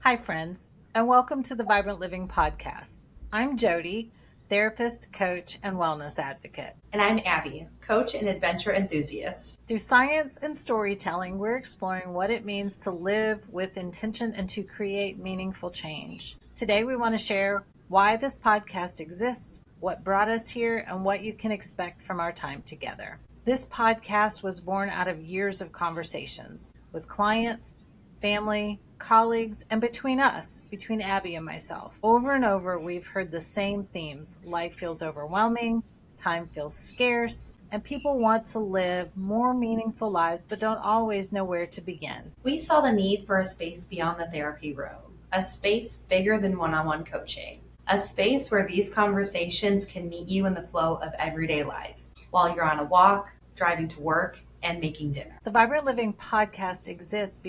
Hi, friends, and welcome to the Vibrant Living Podcast. I'm Jody, therapist, coach, and wellness advocate. And I'm Abby, coach and adventure enthusiast. Through science and storytelling, we're exploring what it means to live with intention and to create meaningful change. Today, we want to share why this podcast exists, what brought us here, and what you can expect from our time together. This podcast was born out of years of conversations with clients, family, colleagues, and between us, between Abby and myself. Over and over, we've heard the same themes. Life feels overwhelming, time feels scarce, and people want to live more meaningful lives but don't always know where to begin. We saw the need for a space beyond the therapy room, a space bigger than one-on-one coaching, a space where these conversations can meet you in the flow of everyday life while you're on a walk, driving to work, and making dinner. The Vibrant Living podcast exists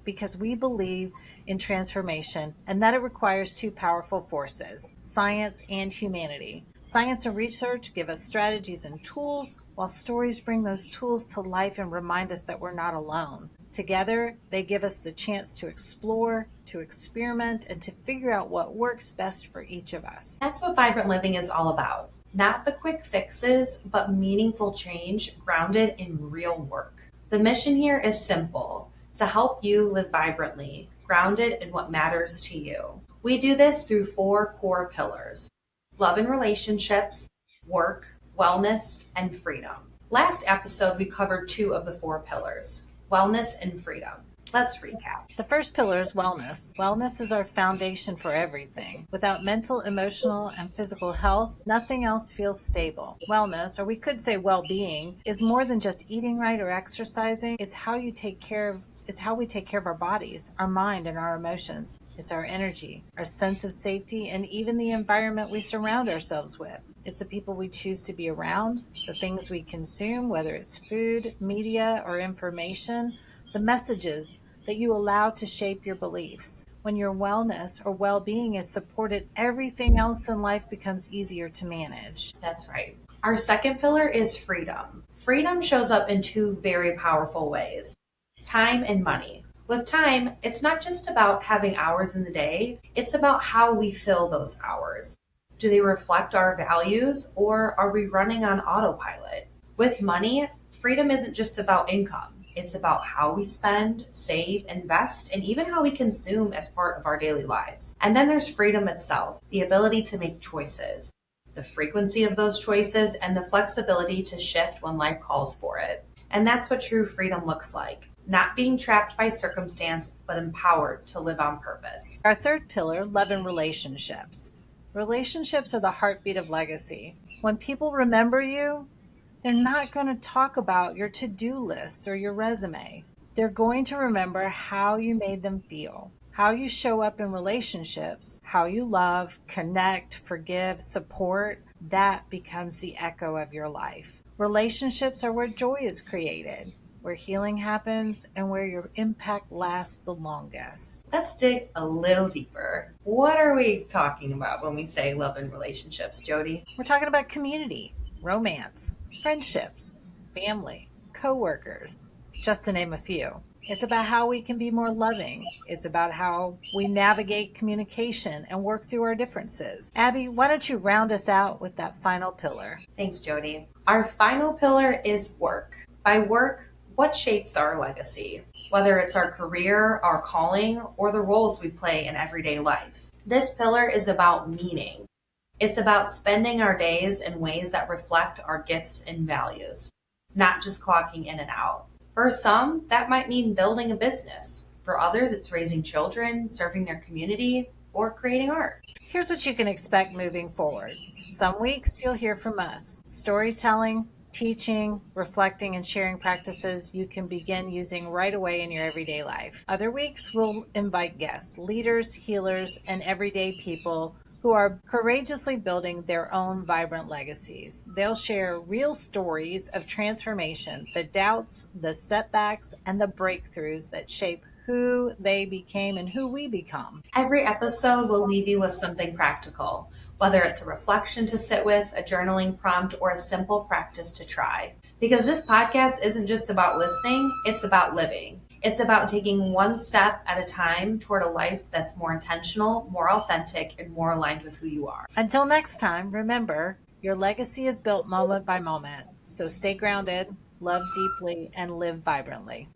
because we believe in transformation and that it requires two powerful forces, science and humanity. Science and research give us strategies and tools, while stories bring those tools to life and remind us that we're not alone. Together, they give us the chance to explore, to experiment, and to figure out what works best for each of us. That's what Vibrant Living is all about. Not the quick fixes, but meaningful change grounded in real work. The mission here is simple: to help you live vibrantly, grounded in what matters to you. We do this through 4 core pillars: love and relationships, work, wellness, and freedom. Last episode, we covered 2 of the 4 pillars: wellness and freedom. Let's recap. The first pillar is wellness. Wellness is our foundation for everything. Without mental, emotional, and physical health, nothing else feels stable. Wellness, or we could say well-being, is more than just eating right or exercising. It's how we take care of our bodies, our mind, and our emotions. It's our energy, our sense of safety, and even the environment we surround ourselves with. It's the people we choose to be around, the things we consume, whether it's food, media, or information, the messages that you allow to shape your beliefs. When your wellness or well-being is supported, everything else in life becomes easier to manage. That's right. Our second pillar is freedom. Freedom shows up in 2 very powerful ways: time and money. With time, it's not just about having hours in the day, it's about how we fill those hours. Do they reflect our values, or are we running on autopilot? With money, freedom isn't just about income. It's about how we spend, save, invest, and even how we consume as part of our daily lives. And then there's freedom itself, the ability to make choices, the frequency of those choices, and the flexibility to shift when life calls for it. And that's what true freedom looks like. Not being trapped by circumstance, but empowered to live on purpose. Our third pillar, love and relationships. Relationships are the heartbeat of legacy. When people remember you, they're not going to talk about your to-do lists or your resume. They're going to remember how you made them feel, how you show up in relationships, how you love, connect, forgive, support. That becomes the echo of your life. Relationships are where joy is created, where healing happens, and where your impact lasts the longest. Let's dig a little deeper. What are we talking about when we say love and relationships, Jody? We're talking about community, romance, friendships, family, coworkers, just to name a few. It's about how we can be more loving. It's about how we navigate communication and work through our differences. Abby, why don't you round us out with that final pillar? Thanks, Jody. Our final pillar is work. By work, what shapes our legacy? Whether it's our career, our calling, or the roles we play in everyday life. This pillar is about meaning. It's about spending our days in ways that reflect our gifts and values, not just clocking in and out. For some, that might mean building a business. For others, it's raising children, serving their community, or creating art. Here's what you can expect moving forward. Some weeks you'll hear from us. Storytelling, teaching, reflecting, and sharing practices you can begin using right away in your everyday life. Other weeks we'll invite guests, leaders, healers, and everyday people who are courageously building their own vibrant legacies. They'll share real stories of transformation, the doubts, the setbacks, and the breakthroughs that shape who they became and who we become. Every episode will leave you with something practical, whether it's a reflection to sit with, a journaling prompt, or a simple practice to try. Because this podcast isn't just about listening, it's about living. It's about taking one step at a time toward a life that's more intentional, more authentic, and more aligned with who you are. Until next time, remember your legacy is built moment by moment. So stay grounded, love deeply, and live vibrantly.